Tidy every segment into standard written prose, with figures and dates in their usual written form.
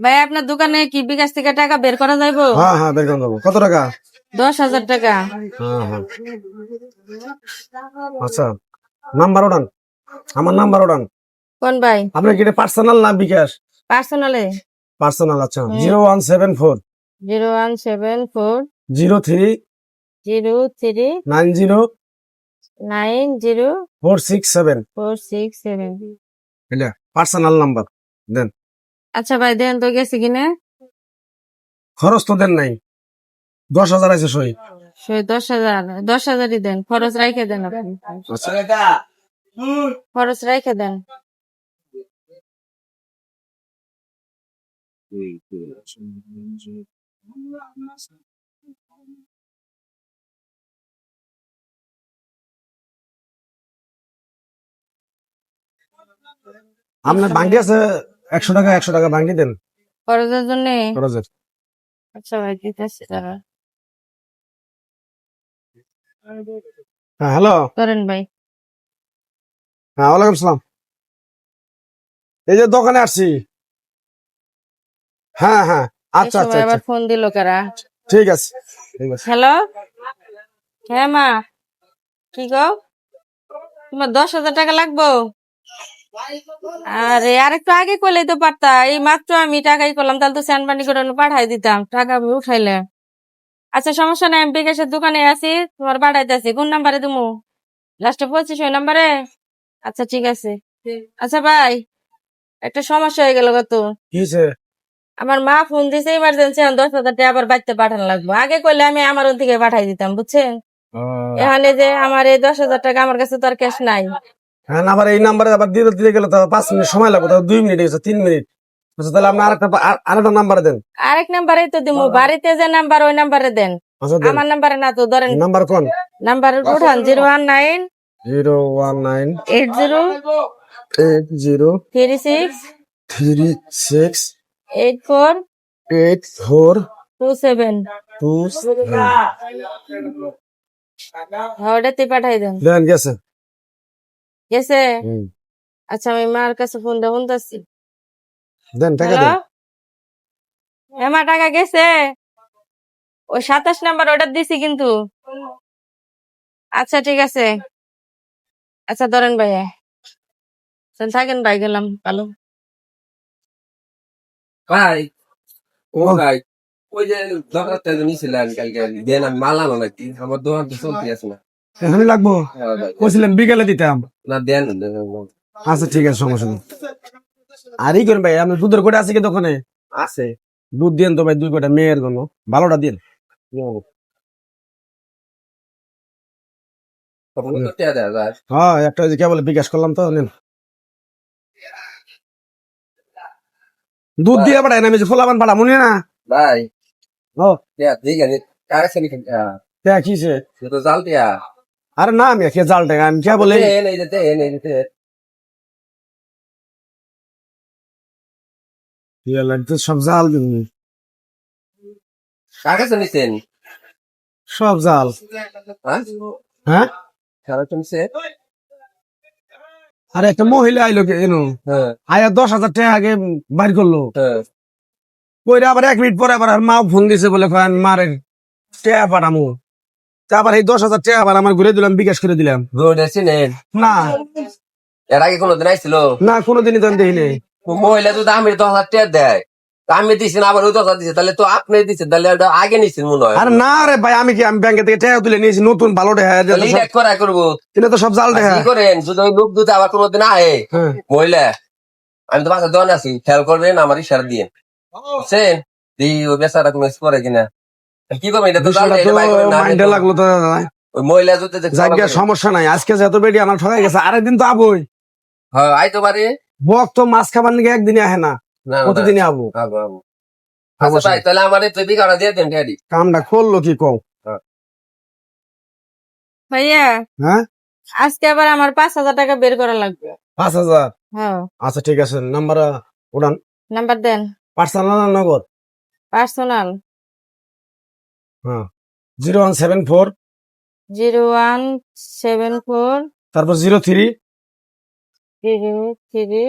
ভাই আপনার দোকানে কি বিকাশ থেকে টাকা বের করা যাইবো? হ্যাঁ হ্যাঁ, বের করে দেবো। কত টাকা? 10,000 টাকা। হ্যাঁ হ্যাঁ, আচ্ছা। নাম্বার ওঠান, আমার নাম্বার ওঠান। কোন ভাই? আপনার কি এটা পার্সোনাল না বিকাশ? পার্সোনালে পার্সোনাল, আচ্ছা। 0174 0174 03 03 90 90 467। 467। এটা পার্সোনাল নাম্বার দেন। আচ্ছা ভাই দেন তো গেছে কিনা। খরচ তো দেন নাই, 10,000 আছে সই। 10,000ই দেন, খরচ রাইখে দেন আপনি। আচ্ছা। খরচ রাইখে দেন। আপনার বাঙ্গি আছে 100 টাকা, 100 টাকা বাঙ্গি দেন খরচের জন্য। খরচের। আচ্ছা ভাই দিতেছি দাঁড়া। হ্যাঁ হ্যালো। করেন ভাই। হ্যাঁ, ওয়ালাইকুম সালাম। এই যে দোকানে আসছি। হ্যাঁ হ্যাঁ, এই আচ্ছা আচ্ছা সময় আচ্ছা, আবার ফোন দিল কারা? ঠিক আছে ঠিক আছে। হ্যালো। হ্যাঁ মা, কি গো? তোমার 10,000 টাকা লাগবো? আরে আরেকটু আগে করলেই তো পারতা। এই মাত্র আমি টাকাই করলাম, তাহলে তো স্যান্ডবানি করে পাঠাই দিতাম, টাকা আমি উঠাইলে। আচ্ছা সমস্যা নাই, আমি বিকাশের দোকানে আছি, তোমার পাঠাইতেছি। কোন নাম্বারে তুমি? লাস্টে 25 ওই নাম্বারে? আচ্ছা ঠিক আছে। আচ্ছা ভাই, একটা সমস্যা হয়ে গেল কত। কি হয়েছে? আমার মা ফোন দিছে ইমার্জেন্সি, 10,000 টাকা আবার বাড়িতে পাঠানো লাগবে। আগে করলে আমি আমার ওন থেকে পাঠাই দিতাম, বুঝছেন? এখানে যে আমার এই 10,000 টাকা আমার কাছে তো আর ক্যাশ নাই। হ্যাঁ, আবার এই নাম্বারে আবার দিয়ে দিতে গেলে তো 5 মিনিট সময় লাগবে, তো 2 মিনিট গেছে, 3 মিনিট। আচ্ছা, তাহলে আপনি আরেকটা নাম্বার দেন। আরেক নাম্বারে তো দিমু, বাড়িতে যে নাম্বার ওই নাম্বারে দেন। আচ্ছা দেন। আমার নাম্বারে না তো, ধরেন নাম্বার কোন? নাম্বার উঠান 019 019 80 80 36 36 84 84 27। 27। হ্যাঁ ওটাতে পাঠাই দেন। দেন, গেছে। গেছে? হুম, আচ্ছা আমি মার কাছে ফোন দিয়ে শুনতেছি। দেন টাকা হ্যালো, দেন। মা টাকা গেছে? ওই 27 নাম্বার অর্ডার দিছি কিন্তু। আচ্ছা ঠিক আছে। আচ্ছা ধরেন ভাইয়া, থাকেন ভাই, গেলাম ভালো। ভাই, ও ও, ভাই, ওই যে দরখাস্ত নিয়েছিলেন কালকে, দেন আমি মাল আনো নাকি? আমার দোকান তো চলতে আছে না। এখনই লাগবো? হ্যাঁ ভাই, কইছিলেন বিকেলে দিতাম। না দেন। আচ্ছা ঠিক আছে, সমস্যা নেই। আর ই করেন ভাই, আপনি দুধের কটা আছে কি দোকানে? আছে। দুধ দিন তো ভাই, 2 কটা মেয়ের জন্য, ভালোটা দিন। তখন তো টেয়া দেয়া যায়। হ্যাঁ, একটা ওই যে কে বলে বিকাশ করলাম তো, নিন। দুধ দিয়ে পাঠায় না, আমি যে ফোলাবান পাঠা মনে না। ভাই, ও, টেয়া ঠিক আছে, কারেকশন টেয়া, কে কিছে? সে তো জাল টেয়া। আরে না, আমি কে জাল টাকা আমি কে বলে। এই যে সব জাল দিন, কারেকশন নিছেন? সব জাল। হ্যাঁ? হ্যাঁ, কারেকশন নিছে? আরে একটা মহিলা আইলো কে এনো, হ্যাঁ, আয়া 10,000 টাকা আগে বাইর করলো। হ্যাঁ। কইরা আবার 1 মিনিট পরে আবার আর মা ফোন দিছে, বলে কয় আমি মারে টাকা পাঠামু। তা আবার এই 10,000 টাকা আবার আমার ঘুরে দিলাম, বিকাশ করে দিলাম। রোড আছেন? না এর আগে কোনোদিন আইছিল? না, কোনোদিনই তো আমি দেখিনি। মহিলা তো দামের 10,000 টেয়া দেয়, তা আমি দিছি না, আবার ওই 10,000 দিছে, তাহলে তো আপনি দিচ্ছেন, তাহলে ওটা আগে নিচ্ছেন মনে হয়। আরে না রে ভাই, আমি কি, আমি ব্যাংকে থেকে টাকা তুলে নিয়েছি নতুন ভালো টাকা, তাহলে এটা করা করবো। এটা তো সব জাল আর টাকা। কি করেন, যদি ওই লোক দুটো আবার কোনোদিন আয়ে হ্যাঁ, মহিলা, আমি তো বাসার দোকানে আছি, খেয়াল করবেন, আমার ইশারা দিয়ে বুঝছেন, দিই ওই বেচারা কোনো করে কিনা। কি করবেন, এটা তো জাল বিষয়টা দেয়, তো এটা বাই করেন না, আমি মাইন্ডে তো লাগলো তো। ওই মহিলা যদি দেখতে যাক গিয়া, সমস্যা নাই। আজকে যত বেডি আমার ঠকাই গেছে, আরেকদিন তো আবই। হ্যাঁ আইতে পারি। বক তো মাছ খাবার নিয়ে একদিনই আহে না, না না, প্রতিদিনই আবো। আবো আবো। আচ্ছা ভাই, তাহলে আমার এই তুই বিঘাটা দিয়ে দেন ড্যাডি। কামটা করলো কি কও? ভাইয়া হ্যাঁ, আজকে আবার আমার 5,000 টাকা বের করা লাগবে। 5,000? হ্যাঁ আচ্ছা ঠিক আছে, নাম্বার উড়ান। নাম্বার দেন। পার্সোনাল নগদ? পার্সোনাল। হ্যাঁ, 0174 0174 তারপর 03 33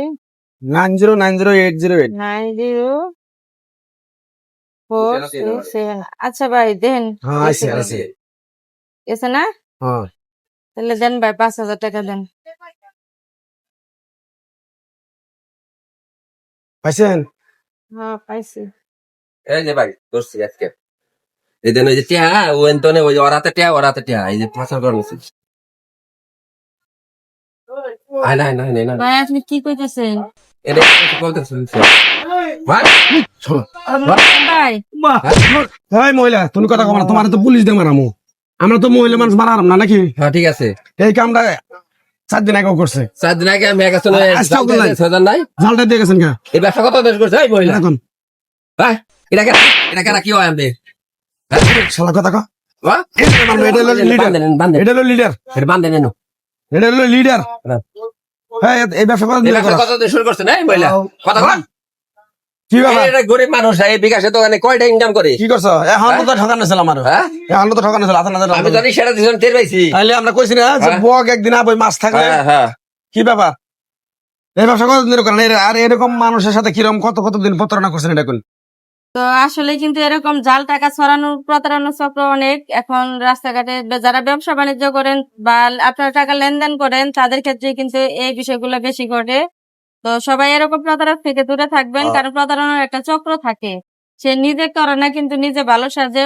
9090 808। 90 467 আচ্ছা ভাই দেন হ্যাঁ আইছে আইছে এসে না হ্যাঁ তাহলে দেন ভাই 5,000 টাকা দেন পাইছেন হ্যাঁ পাইছি এই যে ভাই ধরছি আজকে এই দেন ওই যে টিয়া ও এন্তনে ওই ওরাতে টিয়া এই যে পাচার করে নিছি আয় না না না ভাই আপনি কি কইতেছেন এটা কিছু বলতেছি ভাই ভাই এই মহিলা তুমি কথা কম না তোমার তো পুলিশ দিয়ে মারামু আমরা তো মহিলা মানুষ মারাম না নাকি হ্যাঁ ঠিক আছে এই কামটা 4 দিন আগে করছে 4 দিন আগে আমি এক আসলে আজকে ওগুলো নাই। 6,000 নাই জালটা দিয়ে গেছেন কে এই ব্যবসা কত দেশ করছে এই মহিলা এখন ভাই এটা কেন কি হয় আমাদের শালা কথা কও হ্যাঁ এটা হলো লিডার বান্ধেন এটা হলো লিডার এটা বান্ধেন এনো এটা হলো লিডার হ্যাঁ। হ্যাঁ এই ব্যবসা করে এই ব্যবসা কত দেশ শুরু করছে না এই মহিলা কথা বল কি ব্যাপার এটা গরিব মানুষ এই বিকাশে দোকানে কয়টা ইনকাম করে কি করছো এখন তো ঠকানো ছিল আমার হ্যাঁ এখন তো ঠকানো ছিল আপনাদের আমি জানি সেটা দিজন টের পাইছি তাইলে আমরা কইছি না যে হ্যাঁ। বক একদিন আবই মাছ থাকলে হ্যাঁ হ্যাঁ কি ব্যাপার এই ব্যবসা কতদিন করেন আর এরকম মানুষের সাথে কিরকম কতদিন প্রতারণা করছেন এটা কোন তো আসলে কিন্তু এরকম জাল টাকা ছড়ানোর প্রতারণা চক্র অনেক এখন রাস্তাঘাটে যারা ব্যবসা বাণিজ্য করেন বা আপনার টাকা লেনদেন করেন তাদের ক্ষেত্রে কিন্তু এই বিষয়গুলো বেশি ঘটে তো সবাই এরকম প্রতারণা থেকে দূরে থাকবেন কারণ প্রতারণার একটা চক্র থাকে সে নিজে করে না কিন্তু নিজে ভালো সাজে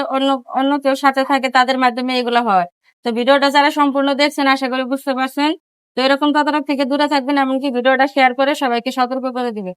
অন্য কেউ সাথে থাকে তাদের মাধ্যমে এগুলো হয় তো ভিডিওটা যারা সম্পূর্ণ দেখছেন আশা করি বুঝতে পারছেন তো এরকম প্রতারণা থেকে দূরে থাকবেন এমনকি ভিডিওটা শেয়ার করে সবাইকে সতর্ক করে দিবে